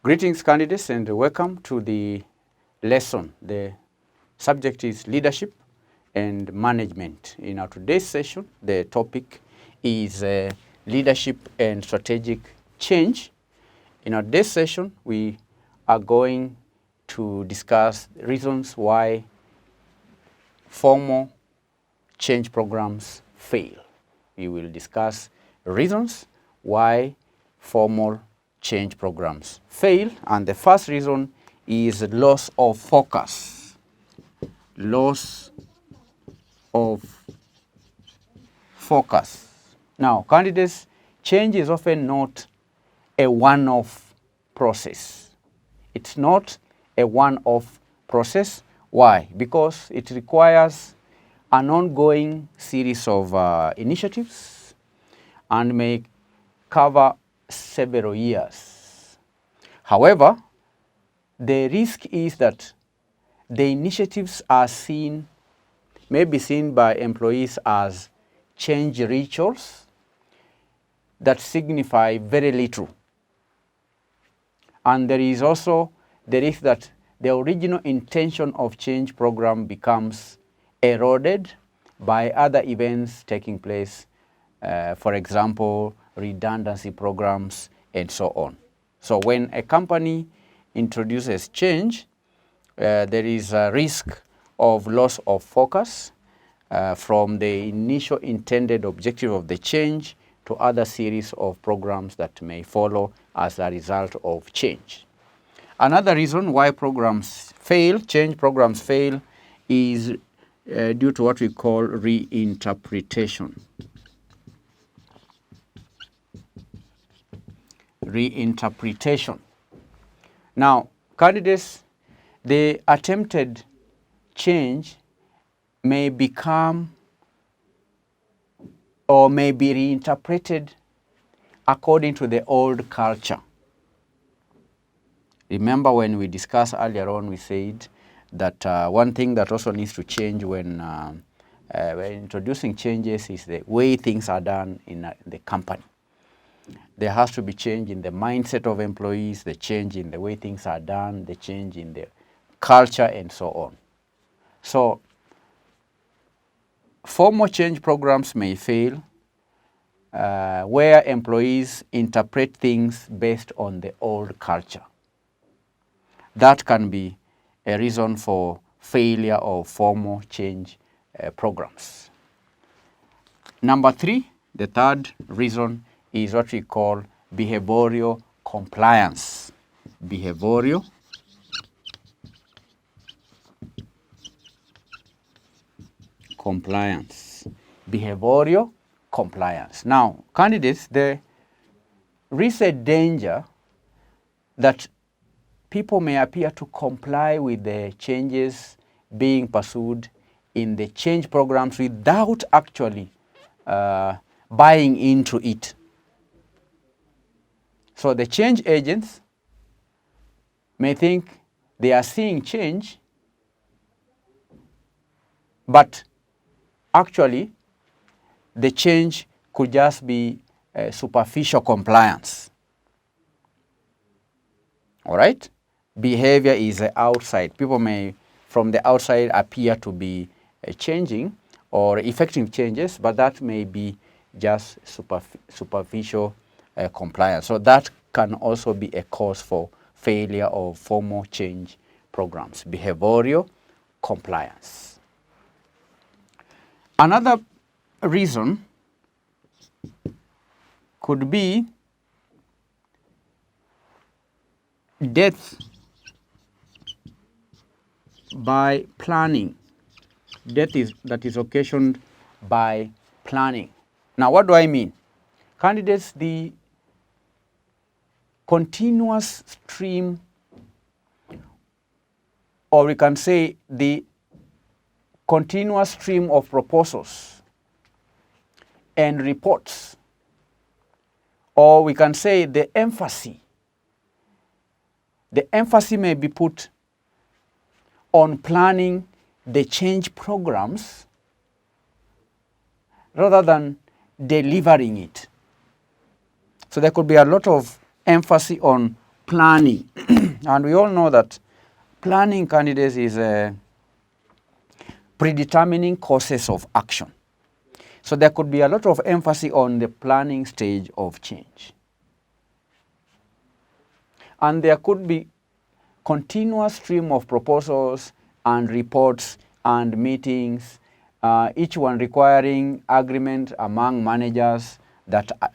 Greetings, candidates, and welcome to the lesson. The subject is leadership and management. In our today's session, the topic is leadership and strategic change. In our today's session, we are going to discuss reasons why formal change programs fail. We will discuss reasons why formal change programs fail, and the first reason is loss of focus. Loss of focus. Now, candidates, change is often not a one-off process. It's not a one-off process. Why? Because it requires an ongoing series of initiatives and may cover several years. However, the risk is that the initiatives may be seen by employees as change rituals that signify very little. And there is also the risk that the original intention of change program becomes eroded by other events taking place, for example, redundancy programs and so on. So when a company introduces change, there is a risk of loss of focus from the initial intended objective of the change to other series of programs that may follow as a result of change. Another reason why change programs fail, is due to what we call reinterpretation. Reinterpretation. Now, candidates, the attempted change may become or may be reinterpreted according to the old culture. Remember when we discussed earlier on, we said that one thing that also needs to change when introducing changes is the way things are done in the company. There has to be change in the mindset of employees, the change in the way things are done, the change in the culture, and so on. So, formal change programs may fail where employees interpret things based on the old culture. That can be a reason for failure of formal change programs. Number 3, the third reason is what we call behavioral compliance. Behavioral compliance. Behavioral compliance. Now, candidates, there is a danger that people may appear to comply with the changes being pursued in the change programs without actually buying into it. So the change agents may think they are seeing change, but actually the change could just be superficial compliance. All right? Behavior is outside. People may, from the outside, appear to be changing or effecting changes, but that may be just superficial compliance. So that can also be a cause for failure of formal change programs. Behavioral compliance. Another reason could be death by planning. Death that is occasioned by planning. Now, what do I mean? Candidates, the continuous stream, or we can say the continuous stream of proposals and reports, or we can say the emphasis may be put on planning the change programs rather than delivering it. So there could be a lot of emphasis on planning. And we all know that planning, candidates, is predetermining courses of action. So there could be a lot of emphasis on the planning stage of change. And there could be continuous stream of proposals and reports and meetings, each one requiring agreement among managers that are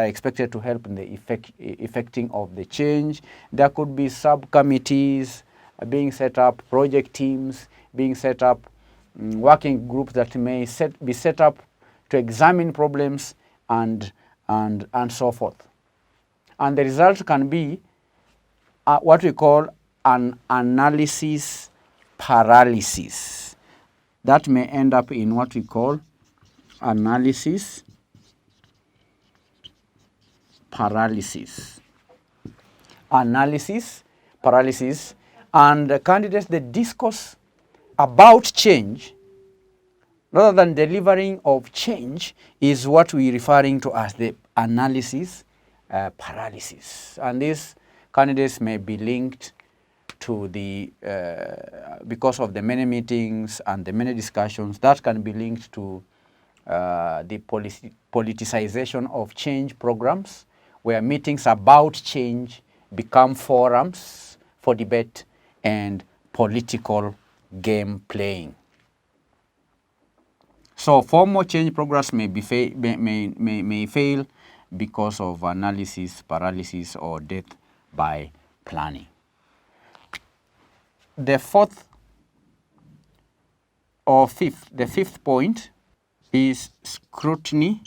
expected to help in the effecting of the change. There could be subcommittees being set up, project teams being set up, working groups that may be set up to examine problems and so forth. And the result can be what we call an analysis paralysis. That may end up in what we call analysis paralysis. Analysis paralysis. And candidates, the discourse about change, rather than delivering of change, is what we're referring to as the analysis paralysis. And these candidates may be linked to the, because of the many meetings and the many discussions, that can be linked to the politicization of change programs, where meetings about change become forums for debate and political game playing. So formal change programs may fail because of analysis paralysis or death by planning. The fifth point is scrutiny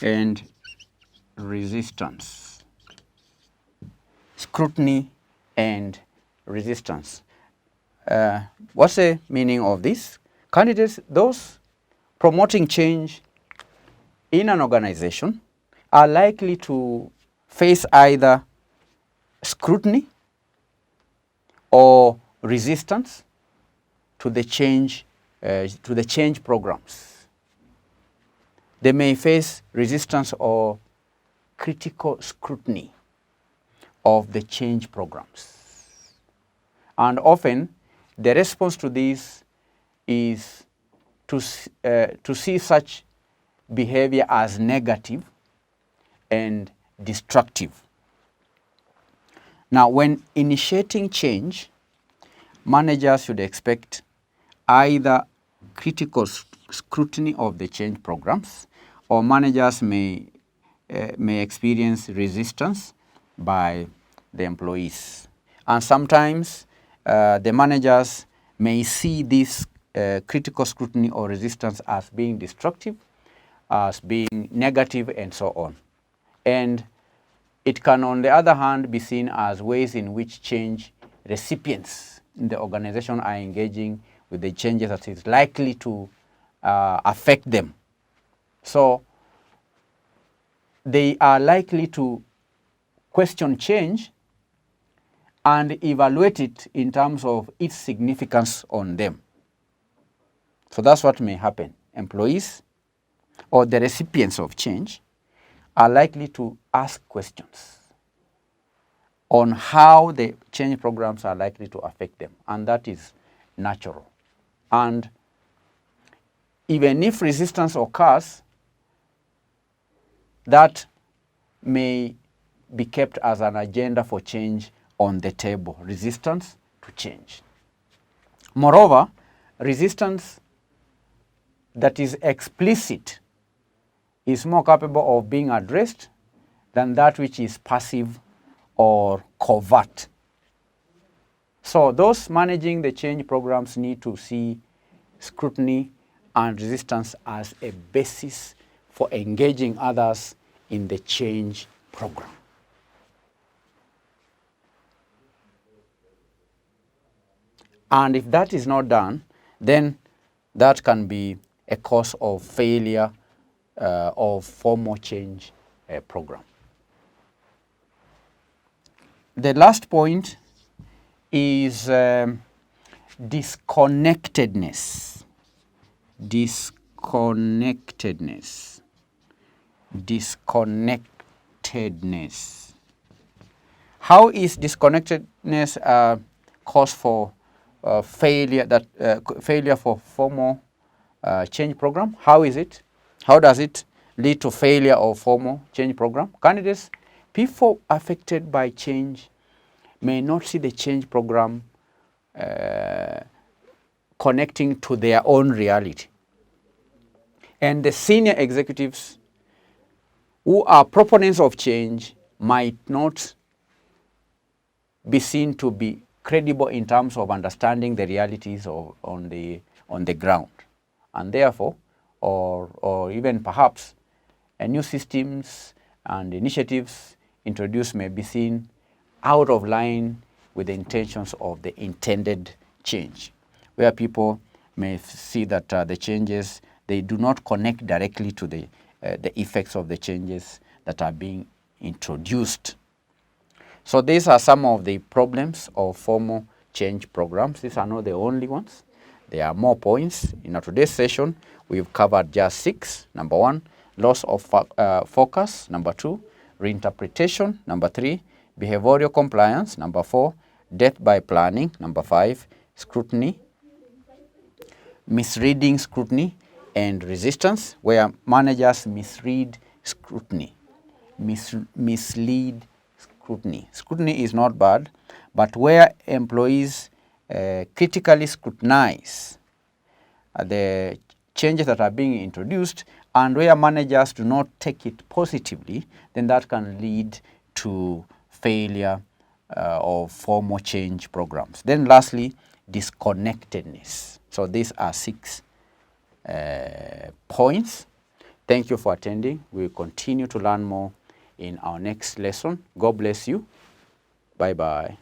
and resistance. Scrutiny and resistance. What's the meaning of this? Candidates, those promoting change in an organization, are likely to face either scrutiny or resistance to the change programs. They may face resistance or critical scrutiny of the change programs. And often, the response to this is to see such behavior as negative and destructive. Now, when initiating change, managers should expect either critical scrutiny of the change programs, or managers may experience resistance by the employees. And sometimes the managers may see this critical scrutiny or resistance as being destructive, as being negative, and so on. And it can, on the other hand, be seen as ways in which change recipients in the organization are engaging with the changes that is likely to affect them. So they are likely to question change and evaluate it in terms of its significance on them. So that's what may happen. Employees or the recipients of change are likely to ask questions on how the change programs are likely to affect them, and that is natural. And even if resistance occurs, that may be kept as an agenda for change on the table, resistance to change. Moreover, resistance that is explicit is more capable of being addressed than that which is passive or covert. So those managing the change programs need to see scrutiny and resistance as a basis for engaging others in the change program. And if that is not done, then that can be a cause of failure of formal change program. The last point is disconnectedness. Disconnectedness. disconnectedness. How is disconnectedness cause for failure for formal change program? How is it? How does it lead to failure of formal change program? Candidates, people affected by change may not see the change program connecting to their own reality. And the senior executives who are proponents of change might not be seen to be credible in terms of understanding the realities on the ground. And therefore, or even perhaps, new systems and initiatives introduced may be seen out of line with the intentions of the intended change, where people may see that the changes, they do not connect directly to the effects of the changes that are being introduced. So these are some of the problems of formal change programs. These are not the only ones. There are more points. In our today's session, we've covered just 6. Number 1, loss of focus. Number 2, reinterpretation. Number 3, behavioral compliance. Number 4, death by planning. Number 5, scrutiny, misreading scrutiny, and resistance, where managers misread scrutiny, mislead scrutiny. Scrutiny is not bad, but where employees critically scrutinize the changes that are being introduced, and where managers do not take it positively, then that can lead to failure of formal change programs. Then lastly, disconnectedness. So these are 6 points. Thank you for attending. We will continue to learn more in our next lesson. God bless you. Bye-bye.